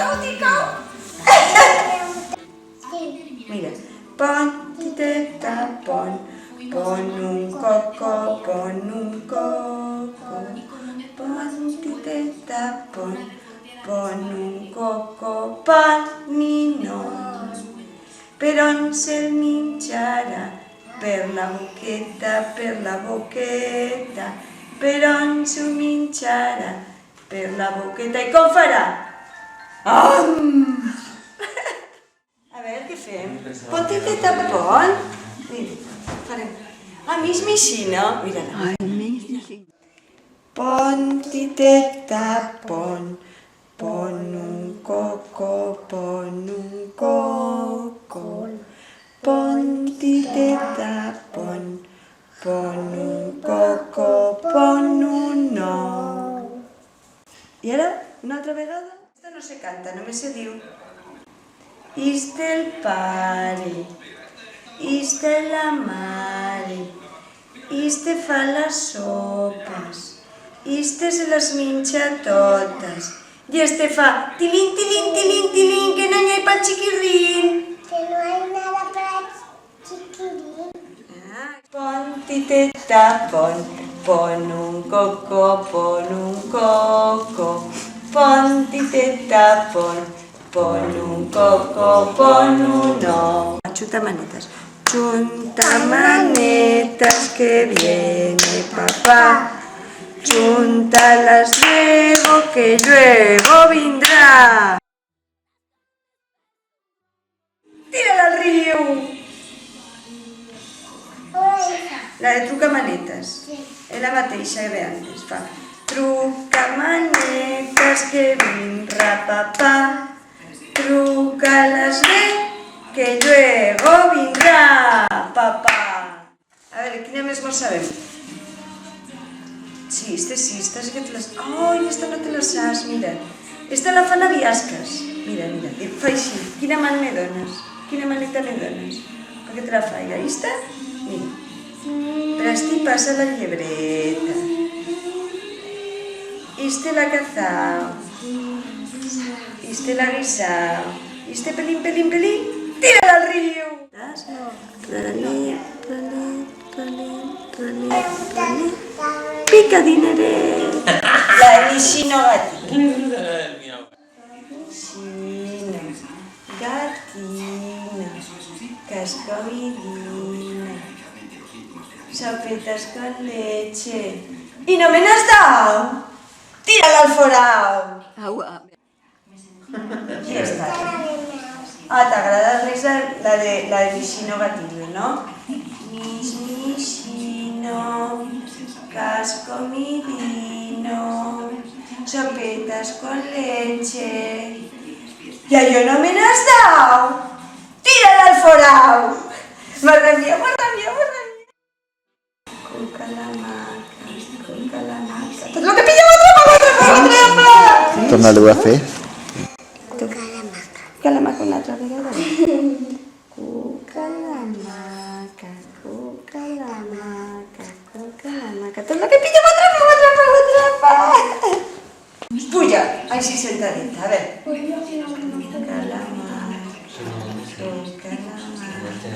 Ticau. Mira. Pon, titeta, pon un coco, pon un coco. Pon, titeta, pon un coco, panino. Per on se'l minxarà? Per la boqueta, per on s'ho minxarà? Per la boqueta. I com farà? A veure, què fem? Pon titeta, pon. Mira, farem. Mig mixina. Mira-la. Pon titeta, pon un coco, pon un coco. Pon titeta, pon un coco, pon un ou. I ara, una altra vegada? Esta no se canta, només se diu. Iste el pare, iste la mare, iste fa les sopes, iste se les minxa totes. I este fa tilín, tilín, tilín, tilín, que no hi ha pa chiquirrín. Que no hay nada para chiquirín. Pon titeta, pon un coco, pon un coco. Pon titeta, pon un coco, pon un ou. Chuta manetas. Chunta manetas que viene papá. Chúntalas luego que luego vendrá. ¡Tírala al río! La de trucamanetes. És la mateixa que antes. Fa trucamanetes que vindrà papá. Truca-les bé que luego vindrà papá. A veure, quina més mos sabem? Sí, esta sí que te les... Ai, esta no te la saps, mira. Esta la fan aviasques. Mira, mira, fa així. Quina man me dones? Quina maneta me dones? Perquè te la faig. Ahí està? Mira. Presti passa la llebreta. Iste la cazao. Iste la guisao. Iste pelín, pelín, pelín. ¡Tírala al río! Tralet, tralet, tralet, tralet, tralet. Pica dineret. La de Mixino Gatino. Mixino Gatino. Cascomidina. Sopetas con leche. ¡Y no me has dado! ¡Tírala al forao! Ja està. T'agrada res la de Mixino Gatino, no? Mixino, cascomidino, sopetas con leche. ¡Ya yo no me has dado! ¡Tírala al forao! ¡Madre mía, madre mía, madre mía! Cuca la maca, cuca la maca. ¡Tot lo que pillava, atrapa! Torna-ho a fer. Cuca la maca una altra vegada. Cuca la maca, cuca la maca, cuca la maca. Tot lo que pillava, atrapa! Puja, així sentadita, a ver. Cuca la maca, cuca la maca,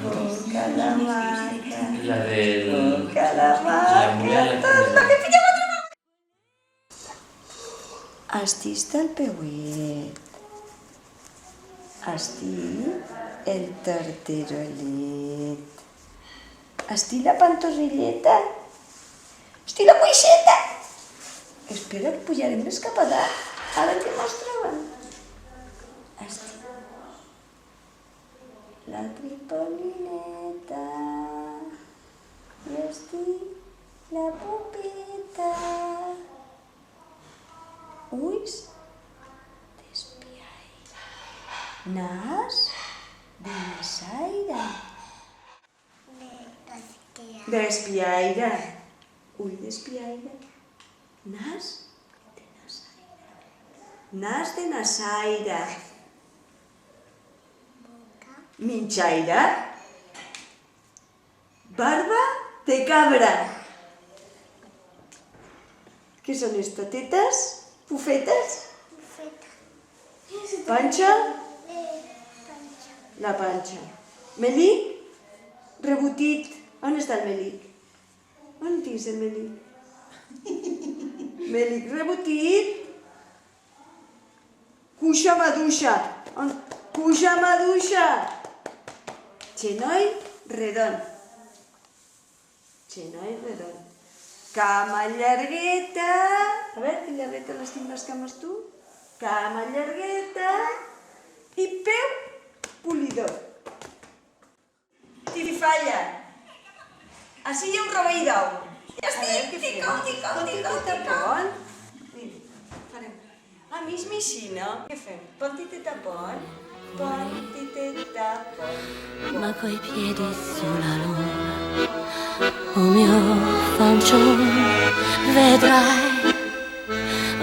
cuca la maca. La del... Cuca la maca, tot lo que pillava, atrapa! Estista el peuet. Esti el tarterolet. Esti la pantorrilleta. Esti la cuixeta. Espera que pujarem més cap a dalt. A veure què mos troben. Esti la tripolineta. I esti la pupeta. Ulls d'espiaire. Nas de nassaire. D'espiaire. Ull d'espiaire. Nas de nassaire. Nas de nassaire. Minxaire. Barba de cabra. Què són esto? Tetes? Bufetes? Bufeta. Panxa? La panxa. Melic? Rebotit. On està el melic? On tens el melic? Melic rebotit. Cuixa maduixa. Cuixa maduixa. Xenoi redon. Xenoi redon. Cama llargueta. A ver, que llargueta les tinc les cames tu. Cama llargueta. I peu polidor. Tifalla. Així hi ha un rovell d'ou. Ja estic, ticau. Farem. A mi, no? Què fem? Ponti tapon. Ponti tapon. Ma coi piedi sulla luna, oh mio fanciullo, vedrai,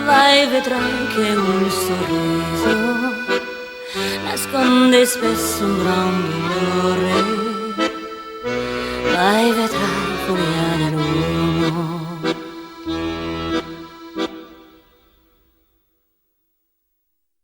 vai vedrai che un sorriso nasconde spesso un gran dolore, vai vedrai furia dell'uomo.